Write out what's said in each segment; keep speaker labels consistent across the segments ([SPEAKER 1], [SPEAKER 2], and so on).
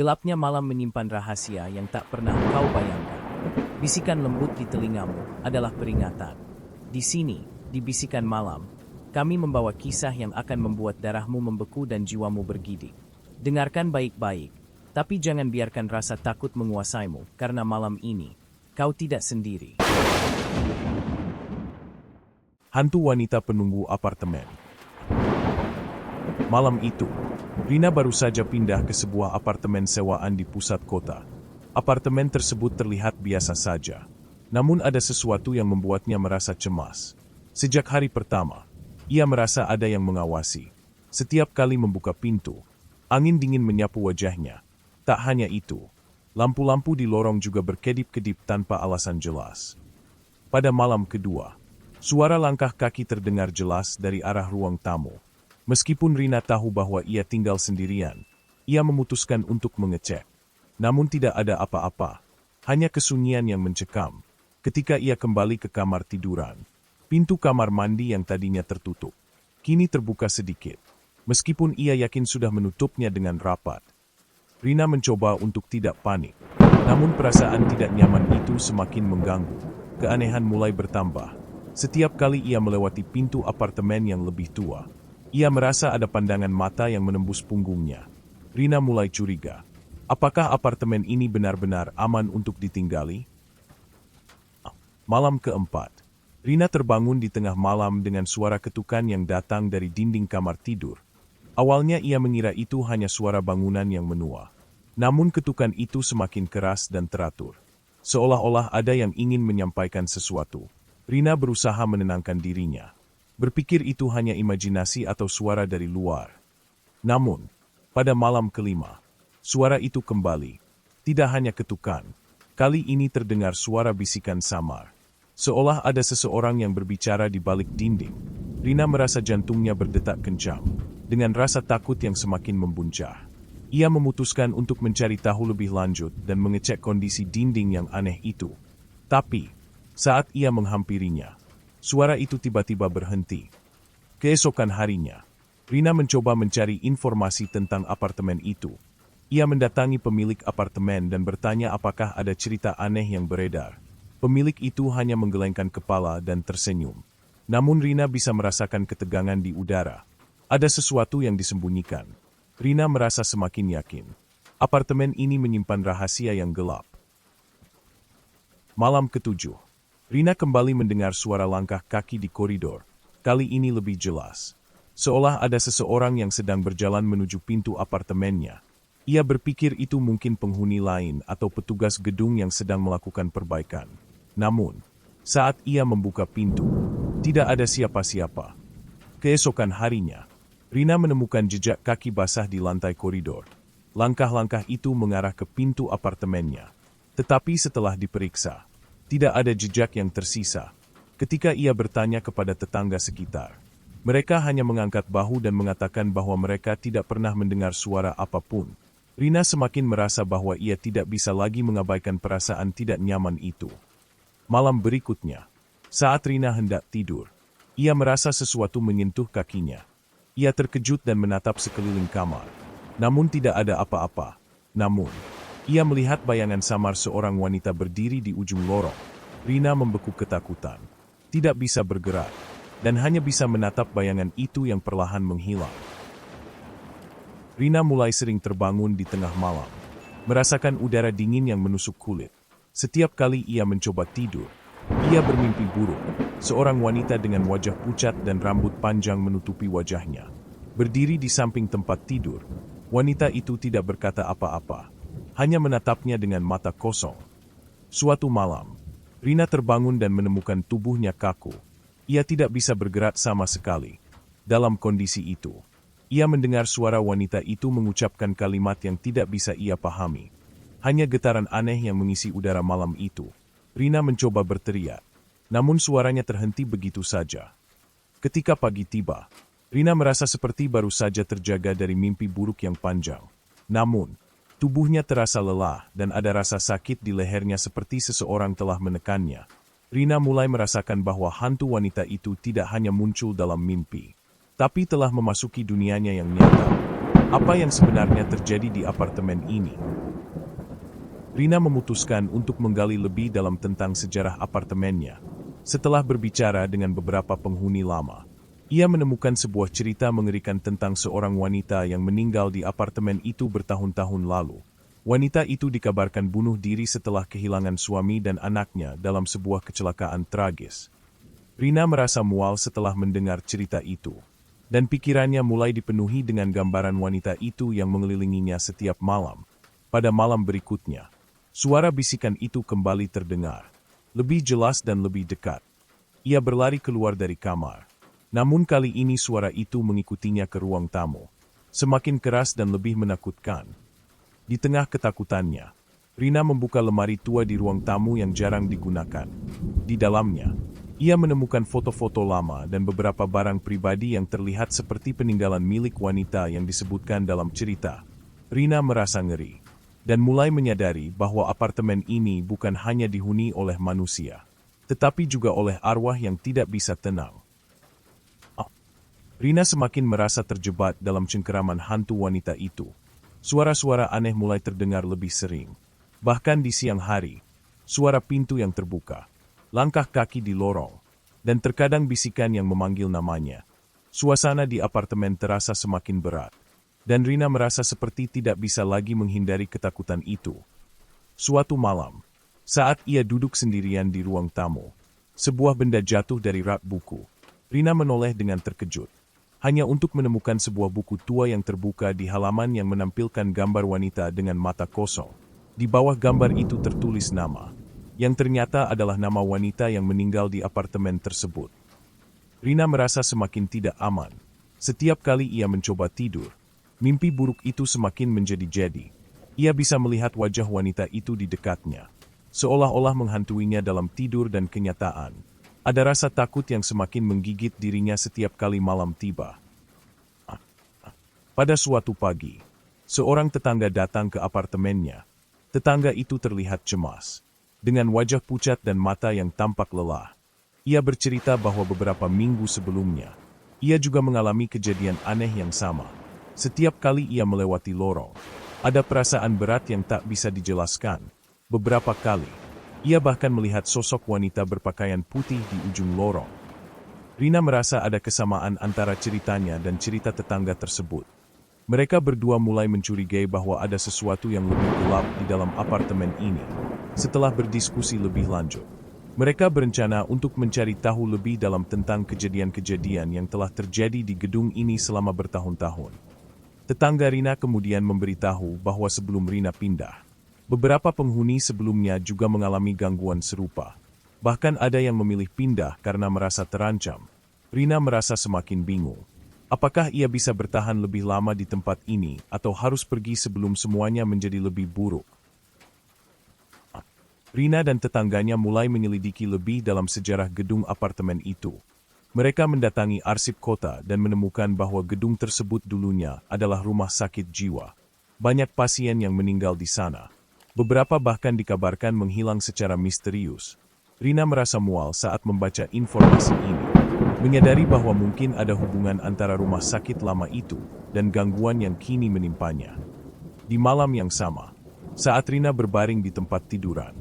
[SPEAKER 1] Gelapnya malam menyimpan rahasia yang tak pernah kau bayangkan. Bisikan lembut di telingamu adalah peringatan. Di sini, di bisikan malam, kami membawa kisah yang akan membuat darahmu membeku dan jiwamu bergidik. Dengarkan baik-baik, tapi jangan biarkan rasa takut menguasaimu, karena malam ini, kau tidak sendiri.
[SPEAKER 2] Hantu wanita penunggu apartemen. Malam itu, Rina baru saja pindah ke sebuah apartemen sewaan di pusat kota. Apartemen tersebut terlihat biasa saja, namun ada sesuatu yang membuatnya merasa cemas. Sejak hari pertama, ia merasa ada yang mengawasi. Setiap kali membuka pintu, angin dingin menyapu wajahnya. Tak hanya itu, lampu-lampu di lorong juga berkedip-kedip tanpa alasan jelas. Pada malam kedua, suara langkah kaki terdengar jelas dari arah ruang tamu. Meskipun Rina tahu bahwa ia tinggal sendirian, ia memutuskan untuk mengecek. Namun tidak ada apa-apa, hanya kesunyian yang mencekam. Ketika ia kembali ke kamar tiduran, pintu kamar mandi yang tadinya tertutup, kini terbuka sedikit. Meskipun ia yakin sudah menutupnya dengan rapat, Rina mencoba untuk tidak panik. Namun perasaan tidak nyaman itu semakin mengganggu. Keanehan mulai bertambah. Setiap kali ia melewati pintu apartemen yang lebih tua, ia merasa ada pandangan mata yang menembus punggungnya. Rina mulai curiga. Apakah apartemen ini benar-benar aman untuk ditinggali? Malam keempat, Rina terbangun di tengah malam dengan suara ketukan yang datang dari dinding kamar tidur. Awalnya ia mengira itu hanya suara bangunan yang menua. Namun ketukan itu semakin keras dan teratur. Seolah-olah ada yang ingin menyampaikan sesuatu. Rina berusaha menenangkan dirinya. Berpikir itu hanya imajinasi atau suara dari luar. Namun, pada malam kelima, suara itu kembali. Tidak hanya ketukan, kali ini terdengar suara bisikan samar. Seolah ada seseorang yang berbicara di balik dinding. Rina merasa jantungnya berdetak kencang, dengan rasa takut yang semakin membuncah. Ia memutuskan untuk mencari tahu lebih lanjut dan mengecek kondisi dinding yang aneh itu. Tapi, saat ia menghampirinya, suara itu tiba-tiba berhenti. Keesokan harinya, Rina mencoba mencari informasi tentang apartemen itu. Ia mendatangi pemilik apartemen dan bertanya apakah ada cerita aneh yang beredar. Pemilik itu hanya menggelengkan kepala dan tersenyum. Namun Rina bisa merasakan ketegangan di udara. Ada sesuatu yang disembunyikan. Rina merasa semakin yakin. Apartemen ini menyimpan rahasia yang gelap. Malam ketujuh, Rina kembali mendengar suara langkah kaki di koridor. Kali ini lebih jelas. Seolah ada seseorang yang sedang berjalan menuju pintu apartemennya. Ia berpikir itu mungkin penghuni lain atau petugas gedung yang sedang melakukan perbaikan. Namun, saat ia membuka pintu, tidak ada siapa-siapa. Keesokan harinya, Rina menemukan jejak kaki basah di lantai koridor. Langkah-langkah itu mengarah ke pintu apartemennya. Tetapi setelah diperiksa, tidak ada jejak yang tersisa. Ketika ia bertanya kepada tetangga sekitar, mereka hanya mengangkat bahu dan mengatakan bahwa mereka tidak pernah mendengar suara apapun. Rina semakin merasa bahwa ia tidak bisa lagi mengabaikan perasaan tidak nyaman itu. Malam berikutnya, saat Rina hendak tidur, ia merasa sesuatu menyentuh kakinya. Ia terkejut dan menatap sekeliling kamar. Namun tidak ada apa-apa. Namun, ia melihat bayangan samar seorang wanita berdiri di ujung lorong. Rina membeku ketakutan. Tidak bisa bergerak, dan hanya bisa menatap bayangan itu yang perlahan menghilang. Rina mulai sering terbangun di tengah malam, merasakan udara dingin yang menusuk kulit. Setiap kali ia mencoba tidur, ia bermimpi buruk. Seorang wanita dengan wajah pucat dan rambut panjang menutupi wajahnya. Berdiri di samping tempat tidur, wanita itu tidak berkata apa-apa. Hanya menatapnya dengan mata kosong. Suatu malam, Rina terbangun dan menemukan tubuhnya kaku. Ia tidak bisa bergerak sama sekali. Dalam kondisi itu, ia mendengar suara wanita itu mengucapkan kalimat yang tidak bisa ia pahami. Hanya getaran aneh yang mengisi udara malam itu. Rina mencoba berteriak, namun suaranya terhenti begitu saja. Ketika pagi tiba, Rina merasa seperti baru saja terjaga dari mimpi buruk yang panjang. Namun, tubuhnya terasa lelah dan ada rasa sakit di lehernya seperti seseorang telah menekannya. Rina mulai merasakan bahwa hantu wanita itu tidak hanya muncul dalam mimpi, tapi telah memasuki dunianya yang nyata. Apa yang sebenarnya terjadi di apartemen ini? Rina memutuskan untuk menggali lebih dalam tentang sejarah apartemennya. Setelah berbicara dengan beberapa penghuni lama, ia menemukan sebuah cerita mengerikan tentang seorang wanita yang meninggal di apartemen itu bertahun-tahun lalu. Wanita itu dikabarkan bunuh diri setelah kehilangan suami dan anaknya dalam sebuah kecelakaan tragis. Rina merasa mual setelah mendengar cerita itu, dan pikirannya mulai dipenuhi dengan gambaran wanita itu yang mengelilinginya setiap malam. Pada malam berikutnya, suara bisikan itu kembali terdengar, lebih jelas dan lebih dekat. Ia berlari keluar dari kamar. Namun kali ini suara itu mengikutinya ke ruang tamu, semakin keras dan lebih menakutkan. Di tengah ketakutannya, Rina membuka lemari tua di ruang tamu yang jarang digunakan. Di dalamnya, ia menemukan foto-foto lama dan beberapa barang pribadi yang terlihat seperti peninggalan milik wanita yang disebutkan dalam cerita. Rina merasa ngeri, dan mulai menyadari bahwa apartemen ini bukan hanya dihuni oleh manusia, tetapi juga oleh arwah yang tidak bisa tenang. Rina semakin merasa terjebak dalam cengkeraman hantu wanita itu. Suara-suara aneh mulai terdengar lebih sering. Bahkan di siang hari, suara pintu yang terbuka, langkah kaki di lorong, dan terkadang bisikan yang memanggil namanya. Suasana di apartemen terasa semakin berat, dan Rina merasa seperti tidak bisa lagi menghindari ketakutan itu. Suatu malam, saat ia duduk sendirian di ruang tamu, sebuah benda jatuh dari rak buku. Rina menoleh dengan terkejut, hanya untuk menemukan sebuah buku tua yang terbuka di halaman yang menampilkan gambar wanita dengan mata kosong. Di bawah gambar itu tertulis nama, yang ternyata adalah nama wanita yang meninggal di apartemen tersebut. Rina merasa semakin tidak aman. Setiap kali ia mencoba tidur, mimpi buruk itu semakin menjadi-jadi. Ia bisa melihat wajah wanita itu di dekatnya, seolah-olah menghantuinya dalam tidur dan kenyataan. Ada rasa takut yang semakin menggigit dirinya setiap kali malam tiba. Pada suatu pagi, seorang tetangga datang ke apartemennya. Tetangga itu terlihat cemas, dengan wajah pucat dan mata yang tampak lelah. Ia bercerita bahwa beberapa minggu sebelumnya, ia juga mengalami kejadian aneh yang sama. Setiap kali ia melewati lorong, ada perasaan berat yang tak bisa dijelaskan. Beberapa kali, ia bahkan melihat sosok wanita berpakaian putih di ujung lorong. Rina merasa ada kesamaan antara ceritanya dan cerita tetangga tersebut. Mereka berdua mulai mencurigai bahwa ada sesuatu yang lebih gelap di dalam apartemen ini. Setelah berdiskusi lebih lanjut, mereka berencana untuk mencari tahu lebih dalam tentang kejadian-kejadian yang telah terjadi di gedung ini selama bertahun-tahun. Tetangga Rina kemudian memberitahu bahwa sebelum Rina pindah, beberapa penghuni sebelumnya juga mengalami gangguan serupa. Bahkan ada yang memilih pindah karena merasa terancam. Rina merasa semakin bingung. Apakah ia bisa bertahan lebih lama di tempat ini atau harus pergi sebelum semuanya menjadi lebih buruk? Rina dan tetangganya mulai menyelidiki lebih dalam sejarah gedung apartemen itu. Mereka mendatangi arsip kota dan menemukan bahwa gedung tersebut dulunya adalah rumah sakit jiwa. Banyak pasien yang meninggal di sana. Beberapa bahkan dikabarkan menghilang secara misterius. Rina merasa mual saat membaca informasi ini, menyadari bahwa mungkin ada hubungan antara rumah sakit lama itu dan gangguan yang kini menimpanya. Di malam yang sama, saat Rina berbaring di tempat tiduran,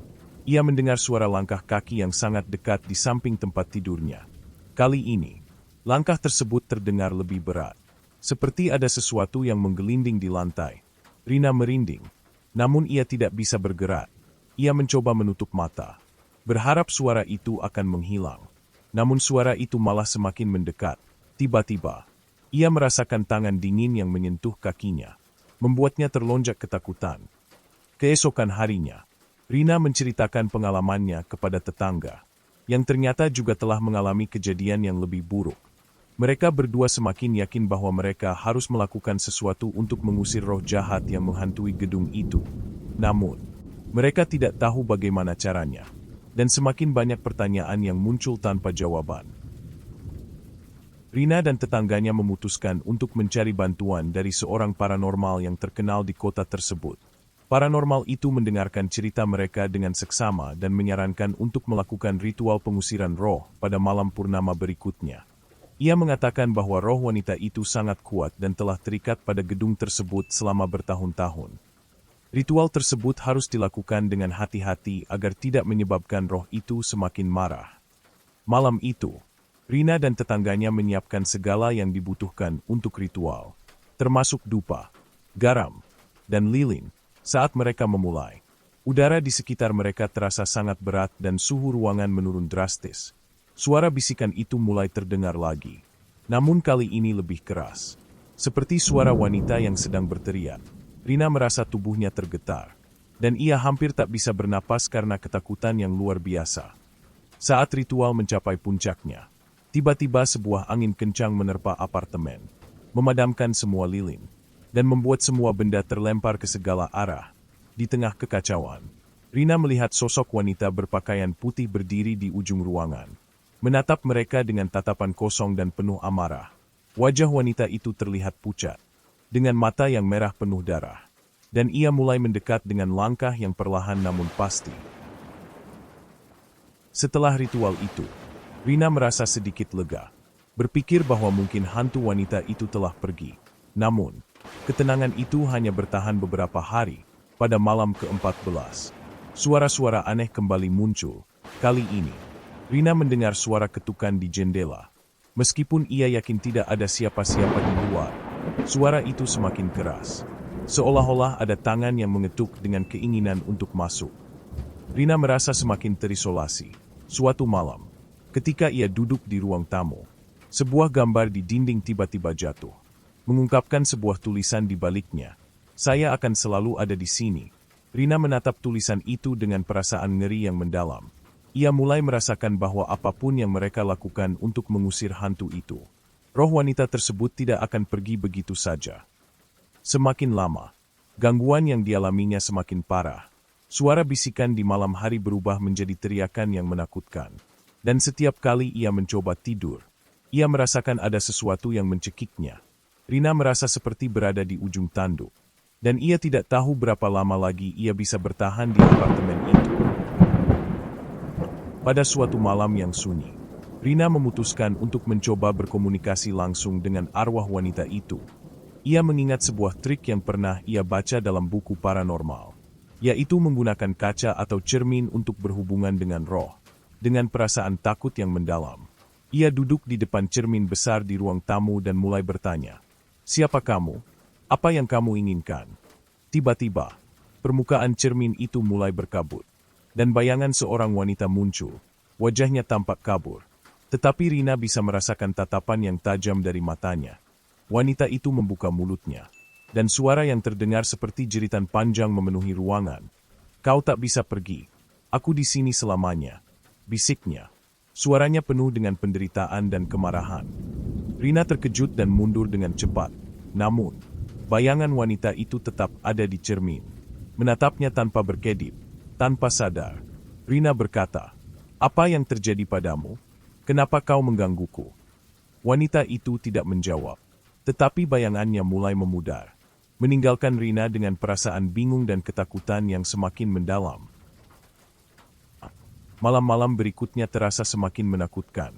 [SPEAKER 2] ia mendengar suara langkah kaki yang sangat dekat di samping tempat tidurnya. Kali ini, langkah tersebut terdengar lebih berat, seperti ada sesuatu yang menggelinding di lantai. Rina merinding, namun ia tidak bisa bergerak. Ia mencoba menutup mata, berharap suara itu akan menghilang. Namun suara itu malah semakin mendekat. Tiba-tiba, ia merasakan tangan dingin yang menyentuh kakinya, membuatnya terlonjak ketakutan. Keesokan harinya, Rina menceritakan pengalamannya kepada tetangga, yang ternyata juga telah mengalami kejadian yang lebih buruk. Mereka berdua semakin yakin bahwa mereka harus melakukan sesuatu untuk mengusir roh jahat yang menghantui gedung itu. Namun, mereka tidak tahu bagaimana caranya, dan semakin banyak pertanyaan yang muncul tanpa jawaban. Rina dan tetangganya memutuskan untuk mencari bantuan dari seorang paranormal yang terkenal di kota tersebut. Paranormal itu mendengarkan cerita mereka dengan seksama dan menyarankan untuk melakukan ritual pengusiran roh pada malam purnama berikutnya. Ia mengatakan bahwa roh wanita itu sangat kuat dan telah terikat pada gedung tersebut selama bertahun-tahun. Ritual tersebut harus dilakukan dengan hati-hati agar tidak menyebabkan roh itu semakin marah. Malam itu, Rina dan tetangganya menyiapkan segala yang dibutuhkan untuk ritual, termasuk dupa, garam, dan lilin. Saat mereka memulai, udara di sekitar mereka terasa sangat berat dan suhu ruangan menurun drastis. Suara bisikan itu mulai terdengar lagi, namun kali ini lebih keras. Seperti suara wanita yang sedang berteriak. Rina merasa tubuhnya tergetar, dan ia hampir tak bisa bernapas karena ketakutan yang luar biasa. Saat ritual mencapai puncaknya, tiba-tiba sebuah angin kencang menerpa apartemen, memadamkan semua lilin, dan membuat semua benda terlempar ke segala arah. Di tengah kekacauan, Rina melihat sosok wanita berpakaian putih berdiri di ujung ruangan, menatap mereka dengan tatapan kosong dan penuh amarah. Wajah wanita itu terlihat pucat, dengan mata yang merah penuh darah, dan ia mulai mendekat dengan langkah yang perlahan namun pasti. Setelah ritual itu, Rina merasa sedikit lega, berpikir bahwa mungkin hantu wanita itu telah pergi. Namun, ketenangan itu hanya bertahan beberapa hari. Pada malam ke-14, suara-suara aneh kembali muncul. Kali ini, Rina mendengar suara ketukan di jendela. Meskipun ia yakin tidak ada siapa-siapa di luar, suara itu semakin keras, seolah-olah ada tangan yang mengetuk dengan keinginan untuk masuk. Rina merasa semakin terisolasi. Suatu malam, ketika ia duduk di ruang tamu, sebuah gambar di dinding tiba-tiba jatuh, mengungkapkan sebuah tulisan di baliknya. "Saya akan selalu ada di sini." Rina menatap tulisan itu dengan perasaan ngeri yang mendalam. Ia mulai merasakan bahwa apapun yang mereka lakukan untuk mengusir hantu itu, roh wanita tersebut tidak akan pergi begitu saja. Semakin lama, gangguan yang dialaminya semakin parah. Suara bisikan di malam hari berubah menjadi teriakan yang menakutkan. Dan setiap kali ia mencoba tidur, ia merasakan ada sesuatu yang mencekiknya. Rina merasa seperti berada di ujung tanduk. Dan ia tidak tahu berapa lama lagi ia bisa bertahan di apartemen itu. Pada suatu malam yang sunyi, Rina memutuskan untuk mencoba berkomunikasi langsung dengan arwah wanita itu. Ia mengingat sebuah trik yang pernah ia baca dalam buku paranormal, yaitu menggunakan kaca atau cermin untuk berhubungan dengan roh. Dengan perasaan takut yang mendalam, ia duduk di depan cermin besar di ruang tamu dan mulai bertanya, "Siapa kamu? Apa yang kamu inginkan?" Tiba-tiba, permukaan cermin itu mulai berkabut, dan bayangan seorang wanita muncul. Wajahnya tampak kabur, tetapi Rina bisa merasakan tatapan yang tajam dari matanya. Wanita itu membuka mulutnya, dan suara yang terdengar seperti jeritan panjang memenuhi ruangan. "Kau tak bisa pergi. Aku di sini selamanya," bisiknya. Suaranya penuh dengan penderitaan dan kemarahan. Rina terkejut dan mundur dengan cepat. Namun, bayangan wanita itu tetap ada di cermin, menatapnya tanpa berkedip. Tanpa sadar, Rina berkata, "Apa yang terjadi padamu? Kenapa kau menggangguku?" Wanita itu tidak menjawab, tetapi bayangannya mulai memudar, meninggalkan Rina dengan perasaan bingung dan ketakutan yang semakin mendalam. Malam-malam berikutnya terasa semakin menakutkan.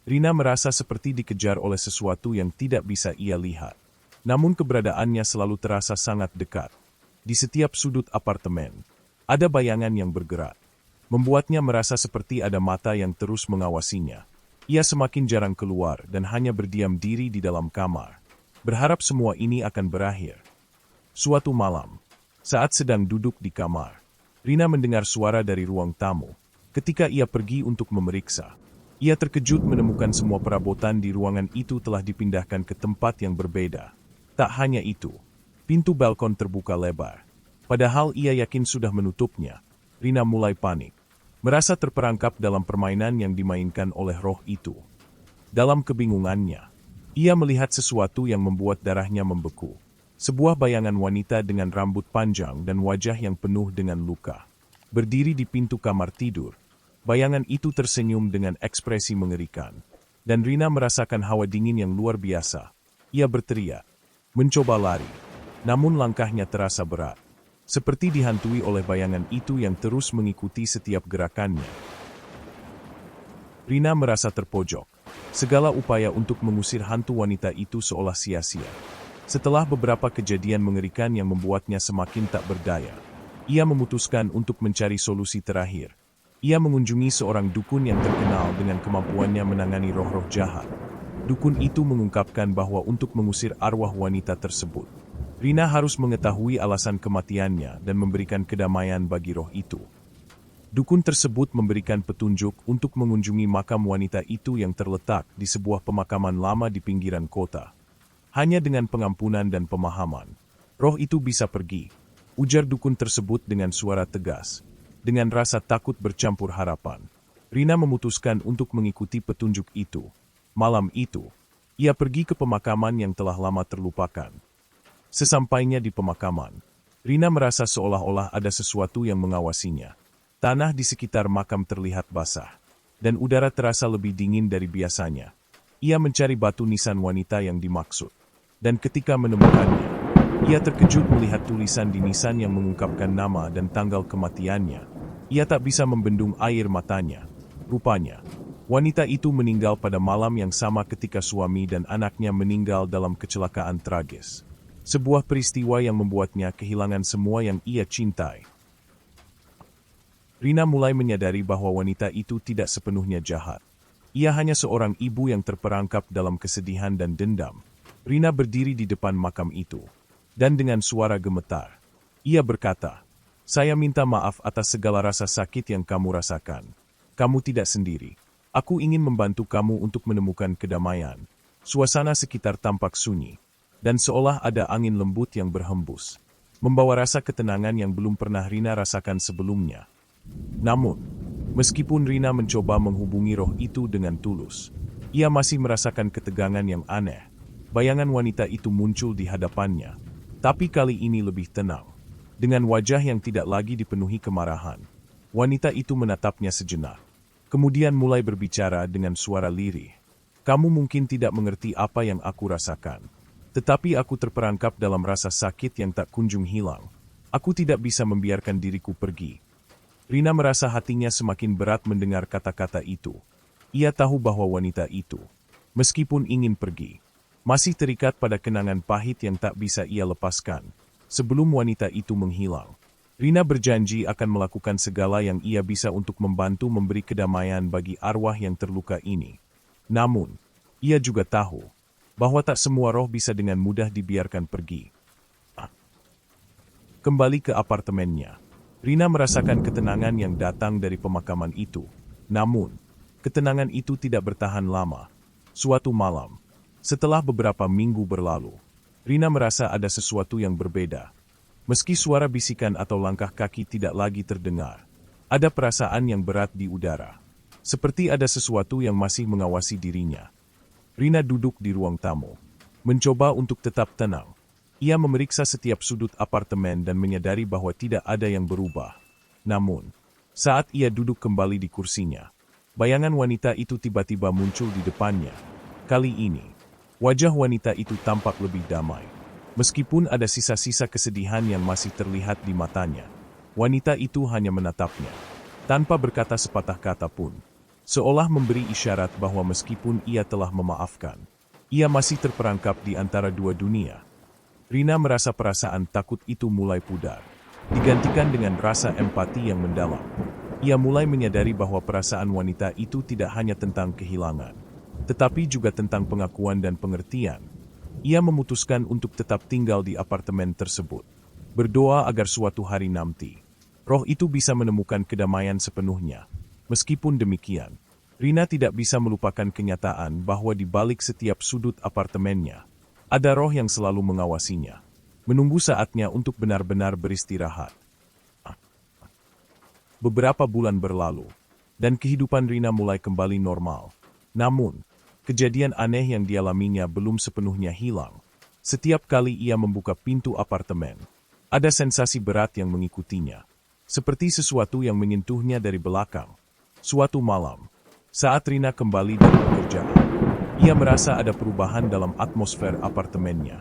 [SPEAKER 2] Rina merasa seperti dikejar oleh sesuatu yang tidak bisa ia lihat. Namun keberadaannya selalu terasa sangat dekat. Di setiap sudut apartemen, ada bayangan yang bergerak, membuatnya merasa seperti ada mata yang terus mengawasinya. Ia semakin jarang keluar dan hanya berdiam diri di dalam kamar, berharap semua ini akan berakhir. Suatu malam, saat sedang duduk di kamar, Rina mendengar suara dari ruang tamu. Ketika ia pergi untuk memeriksa, ia terkejut menemukan semua perabotan di ruangan itu telah dipindahkan ke tempat yang berbeda. Tak hanya itu, pintu balkon terbuka lebar. Padahal ia yakin sudah menutupnya. Rina mulai panik, merasa terperangkap dalam permainan yang dimainkan oleh roh itu. Dalam kebingungannya, ia melihat sesuatu yang membuat darahnya membeku. Sebuah bayangan wanita dengan rambut panjang dan wajah yang penuh dengan luka, berdiri di pintu kamar tidur. Bayangan itu tersenyum dengan ekspresi mengerikan, dan Rina merasakan hawa dingin yang luar biasa. Ia berteriak, mencoba lari, namun langkahnya terasa berat, seperti dihantui oleh bayangan itu yang terus mengikuti setiap gerakannya. Rina merasa terpojok, Segala upaya untuk mengusir hantu wanita itu seolah sia-sia. Setelah beberapa kejadian mengerikan yang membuatnya semakin tak berdaya, ia memutuskan untuk mencari solusi terakhir. Ia mengunjungi seorang dukun yang terkenal dengan kemampuannya menangani roh-roh jahat. Dukun itu mengungkapkan bahwa untuk mengusir arwah wanita tersebut, Rina harus mengetahui alasan kematiannya dan memberikan kedamaian bagi roh itu. Dukun tersebut memberikan petunjuk untuk mengunjungi makam wanita itu yang terletak di sebuah pemakaman lama di pinggiran kota. Hanya dengan pengampunan dan pemahaman, roh itu bisa pergi, ujar dukun tersebut dengan suara tegas. Dengan rasa takut bercampur harapan, Rina memutuskan untuk mengikuti petunjuk itu. Malam itu, ia pergi ke pemakaman yang telah lama terlupakan. Sesampainya di pemakaman, Rina merasa seolah-olah ada sesuatu yang mengawasinya. Tanah di sekitar makam terlihat basah, dan udara terasa lebih dingin dari biasanya. Ia mencari batu nisan wanita yang dimaksud, dan ketika menemukannya, ia terkejut melihat tulisan di nisan yang mengungkapkan nama dan tanggal kematiannya. Ia tak bisa membendung air matanya. Rupanya, wanita itu meninggal pada malam yang sama ketika suami dan anaknya meninggal dalam kecelakaan tragis. Sebuah peristiwa yang membuatnya kehilangan semua yang ia cintai. Rina mulai menyadari bahwa wanita itu tidak sepenuhnya jahat. Ia hanya seorang ibu yang terperangkap dalam kesedihan dan dendam. Rina berdiri di depan makam itu, dan dengan suara gemetar, ia berkata, "Saya minta maaf atas segala rasa sakit yang kamu rasakan. Kamu tidak sendiri. Aku ingin membantu kamu untuk menemukan kedamaian." Suasana sekitar tampak sunyi, dan seolah ada angin lembut yang berhembus, membawa rasa ketenangan yang belum pernah Rina rasakan sebelumnya. Namun, meskipun Rina mencoba menghubungi roh itu dengan tulus, ia masih merasakan ketegangan yang aneh. Bayangan wanita itu muncul di hadapannya, tapi kali ini lebih tenang. Dengan wajah yang tidak lagi dipenuhi kemarahan, wanita itu menatapnya sejenak. Kemudian mulai berbicara dengan suara lirih. "Kamu mungkin tidak mengerti apa yang aku rasakan. Tetapi aku terperangkap dalam rasa sakit yang tak kunjung hilang. Aku tidak bisa membiarkan diriku pergi." Rina merasa hatinya semakin berat mendengar kata-kata itu. Ia tahu bahwa wanita itu, meskipun ingin pergi, masih terikat pada kenangan pahit yang tak bisa ia lepaskan. Sebelum wanita itu menghilang, Rina berjanji akan melakukan segala yang ia bisa untuk membantu memberi kedamaian bagi arwah yang terluka ini. Namun, ia juga tahu bahwa tak semua roh bisa dengan mudah dibiarkan pergi. Kembali ke apartemennya, Rina merasakan ketenangan yang datang dari pemakaman itu. Namun, ketenangan itu tidak bertahan lama. Suatu malam, setelah beberapa minggu berlalu, Rina merasa ada sesuatu yang berbeda. Meski suara bisikan atau langkah kaki tidak lagi terdengar, ada perasaan yang berat di udara. Seperti ada sesuatu yang masih mengawasi dirinya. Rina duduk di ruang tamu, mencoba untuk tetap tenang. Ia memeriksa setiap sudut apartemen dan menyadari bahwa tidak ada yang berubah. Namun, saat ia duduk kembali di kursinya, bayangan wanita itu tiba-tiba muncul di depannya. Kali ini, wajah wanita itu tampak lebih damai. Meskipun ada sisa-sisa kesedihan yang masih terlihat di matanya, wanita itu hanya menatapnya, tanpa berkata sepatah kata pun, seolah memberi isyarat bahwa meskipun ia telah memaafkan, ia masih terperangkap di antara dua dunia. Rina merasa perasaan takut itu mulai pudar, digantikan dengan rasa empati yang mendalam. Ia mulai menyadari bahwa perasaan wanita itu tidak hanya tentang kehilangan, tetapi juga tentang pengakuan dan pengertian. Ia memutuskan untuk tetap tinggal di apartemen tersebut, berdoa agar suatu hari nanti, roh itu bisa menemukan kedamaian sepenuhnya. Meskipun demikian, Rina tidak bisa melupakan kenyataan bahwa di balik setiap sudut apartemennya, ada roh yang selalu mengawasinya, menunggu saatnya untuk benar-benar beristirahat. Beberapa bulan berlalu, dan kehidupan Rina mulai kembali normal. Namun, kejadian aneh yang dialaminya belum sepenuhnya hilang. Setiap kali ia membuka pintu apartemen, ada sensasi berat yang mengikutinya, seperti sesuatu yang menyentuhnya dari belakang. Suatu malam, saat Rina kembali dari pekerjaan, ia merasa ada perubahan dalam atmosfer apartemennya.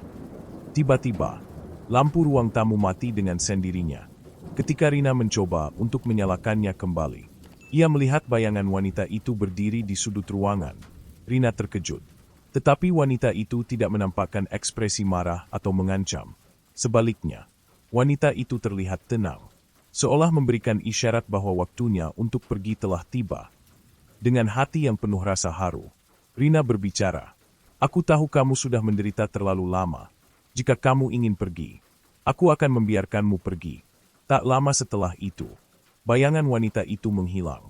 [SPEAKER 2] Tiba-tiba, lampu ruang tamu mati dengan sendirinya. Ketika Rina mencoba untuk menyalakannya kembali, ia melihat bayangan wanita itu berdiri di sudut ruangan. Rina terkejut. Tetapi wanita itu tidak menampakkan ekspresi marah atau mengancam. Sebaliknya, wanita itu terlihat tenang, seolah memberikan isyarat bahwa waktunya untuk pergi telah tiba. Dengan hati yang penuh rasa haru, Rina berbicara, "Aku tahu kamu sudah menderita terlalu lama. Jika kamu ingin pergi, aku akan membiarkanmu pergi." Tak lama setelah itu, bayangan wanita itu menghilang,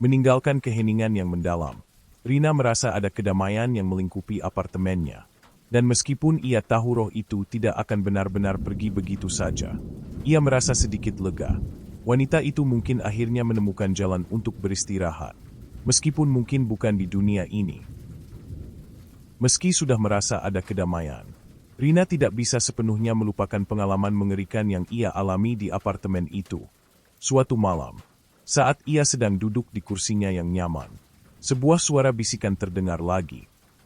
[SPEAKER 2] meninggalkan keheningan yang mendalam. Rina merasa ada kedamaian yang melingkupi apartemennya. Dan meskipun ia tahu roh itu tidak akan benar-benar pergi begitu saja, ia merasa sedikit lega. Wanita itu mungkin akhirnya menemukan jalan untuk beristirahat, meskipun mungkin bukan di dunia ini. Meski sudah merasa ada kedamaian, Rina tidak bisa sepenuhnya melupakan pengalaman mengerikan yang ia alami di apartemen itu. Suatu malam, saat ia sedang duduk di kursinya yang nyaman, sebuah suara bisikan terdengar lagi.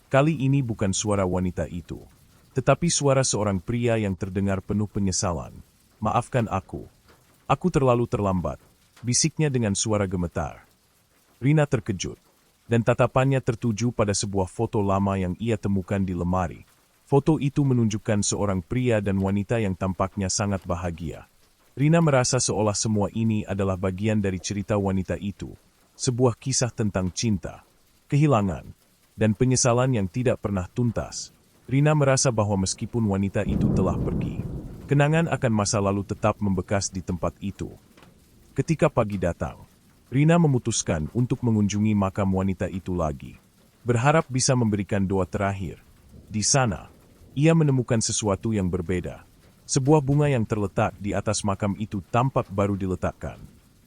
[SPEAKER 2] Kali ini bukan suara wanita itu, tetapi suara seorang pria yang terdengar penuh penyesalan. "Maafkan aku. Aku terlalu terlambat," bisiknya dengan suara gemetar. Rina terkejut, dan tatapannya tertuju pada sebuah foto lama yang ia temukan di lemari. Foto itu menunjukkan seorang pria dan wanita yang tampaknya sangat bahagia. Rina merasa seolah semua ini adalah bagian dari cerita wanita itu. Sebuah kisah tentang cinta, kehilangan, dan penyesalan yang tidak pernah tuntas. Rina merasa bahwa meskipun wanita itu telah pergi, kenangan akan masa lalu tetap membekas di tempat itu. Ketika pagi datang, Rina memutuskan untuk mengunjungi makam wanita itu lagi, berharap bisa memberikan doa terakhir. Di sana, ia menemukan sesuatu yang berbeda. Sebuah bunga yang terletak di atas makam itu tampak baru diletakkan.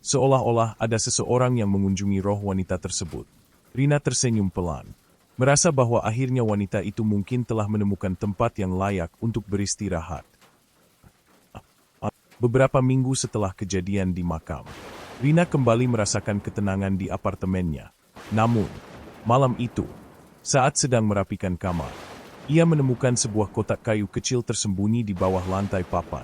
[SPEAKER 2] Seolah-olah ada seseorang yang mengunjungi roh wanita tersebut. Rina tersenyum pelan, merasa bahwa akhirnya wanita itu mungkin telah menemukan tempat yang layak untuk beristirahat. Beberapa minggu setelah kejadian di makam, Rina kembali merasakan ketenangan di apartemennya. Namun, malam itu, saat sedang merapikan kamar, ia menemukan sebuah kotak kayu kecil tersembunyi di bawah lantai papan.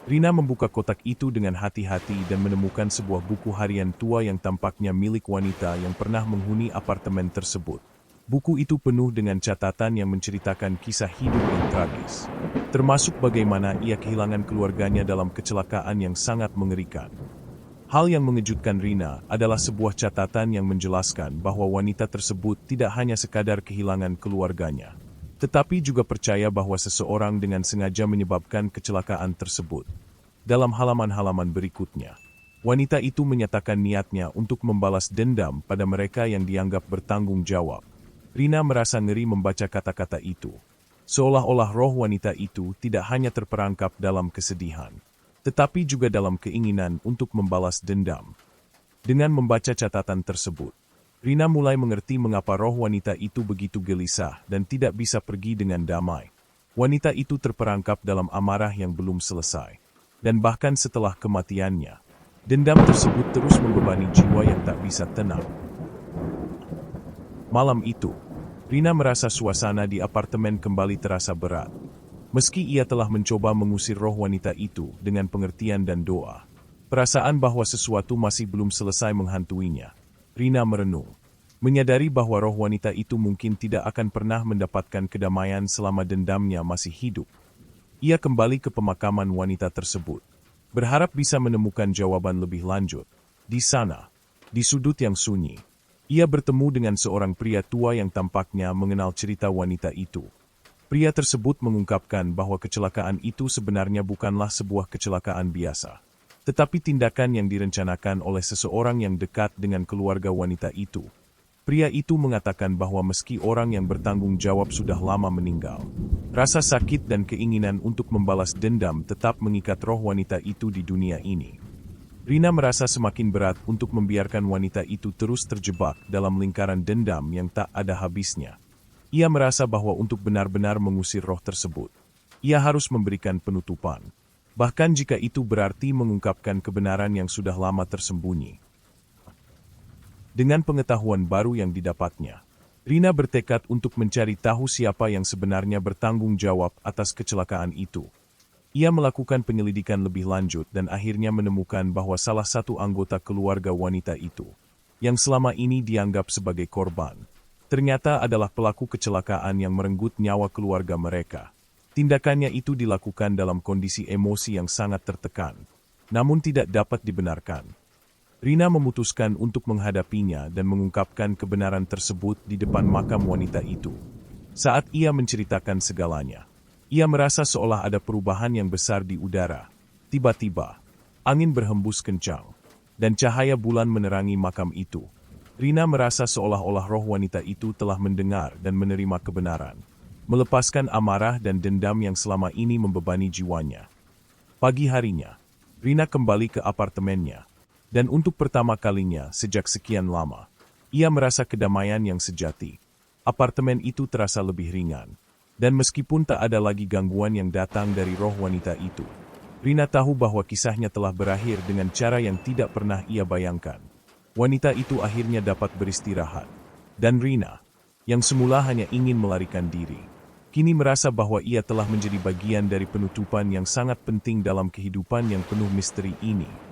[SPEAKER 2] Rina membuka kotak itu dengan hati-hati dan menemukan sebuah buku harian tua yang tampaknya milik wanita yang pernah menghuni apartemen tersebut. Buku itu penuh dengan catatan yang menceritakan kisah hidup yang tragis, termasuk bagaimana ia kehilangan keluarganya dalam kecelakaan yang sangat mengerikan. Hal yang mengejutkan Rina adalah sebuah catatan yang menjelaskan bahwa wanita tersebut tidak hanya sekadar kehilangan keluarganya, tetapi juga percaya bahwa seseorang dengan sengaja menyebabkan kecelakaan tersebut. Dalam halaman-halaman berikutnya, wanita itu menyatakan niatnya untuk membalas dendam pada mereka yang dianggap bertanggung jawab. Rina merasa ngeri membaca kata-kata itu, seolah-olah roh wanita itu tidak hanya terperangkap dalam kesedihan, tetapi juga dalam keinginan untuk membalas dendam. Dengan membaca catatan tersebut, Rina mulai mengerti mengapa roh wanita itu begitu gelisah dan tidak bisa pergi dengan damai. Wanita itu terperangkap dalam amarah yang belum selesai. Dan bahkan setelah kematiannya, dendam tersebut terus membebani jiwa yang tak bisa tenang. Malam itu, Rina merasa suasana di apartemen kembali terasa berat. Meski ia telah mencoba mengusir roh wanita itu dengan pengertian dan doa, perasaan bahwa sesuatu masih belum selesai menghantuinya. Rina merenung, menyadari bahwa roh wanita itu mungkin tidak akan pernah mendapatkan kedamaian selama dendamnya masih hidup. Ia kembali ke pemakaman wanita tersebut, berharap bisa menemukan jawaban lebih lanjut. Di sana, di sudut yang sunyi, ia bertemu dengan seorang pria tua yang tampaknya mengenal cerita wanita itu. Pria tersebut mengungkapkan bahwa kecelakaan itu sebenarnya bukanlah sebuah kecelakaan biasa, tetapi tindakan yang direncanakan oleh seseorang yang dekat dengan keluarga wanita itu. Pria itu mengatakan bahwa meski orang yang bertanggung jawab sudah lama meninggal, rasa sakit dan keinginan untuk membalas dendam tetap mengikat roh wanita itu di dunia ini. Rina merasa semakin berat untuk membiarkan wanita itu terus terjebak dalam lingkaran dendam yang tak ada habisnya. Ia merasa bahwa untuk benar-benar mengusir roh tersebut, ia harus memberikan penutupan. Bahkan jika itu berarti mengungkapkan kebenaran yang sudah lama tersembunyi. Dengan pengetahuan baru yang didapatnya, Rina bertekad untuk mencari tahu siapa yang sebenarnya bertanggung jawab atas kecelakaan itu. Ia melakukan penyelidikan lebih lanjut dan akhirnya menemukan bahwa salah satu anggota keluarga wanita itu, yang selama ini dianggap sebagai korban, ternyata adalah pelaku kecelakaan yang merenggut nyawa keluarga mereka. Tindakannya itu dilakukan dalam kondisi emosi yang sangat tertekan, namun tidak dapat dibenarkan. Rina memutuskan untuk menghadapinya dan mengungkapkan kebenaran tersebut di depan makam wanita itu. Saat ia menceritakan segalanya, ia merasa seolah ada perubahan yang besar di udara. Tiba-tiba, angin berhembus kencang, dan cahaya bulan menerangi makam itu. Rina merasa seolah-olah roh wanita itu telah mendengar dan menerima kebenaran, melepaskan amarah dan dendam yang selama ini membebani jiwanya. Pagi harinya, Rina kembali ke apartemennya, dan untuk pertama kalinya sejak sekian lama, ia merasa kedamaian yang sejati. Apartemen itu terasa lebih ringan, dan meskipun tak ada lagi gangguan yang datang dari roh wanita itu, Rina tahu bahwa kisahnya telah berakhir dengan cara yang tidak pernah ia bayangkan. Wanita itu akhirnya dapat beristirahat, dan Rina, yang semula hanya ingin melarikan diri, kini merasa bahwa ia telah menjadi bagian dari penutupan yang sangat penting dalam kehidupan yang penuh misteri ini.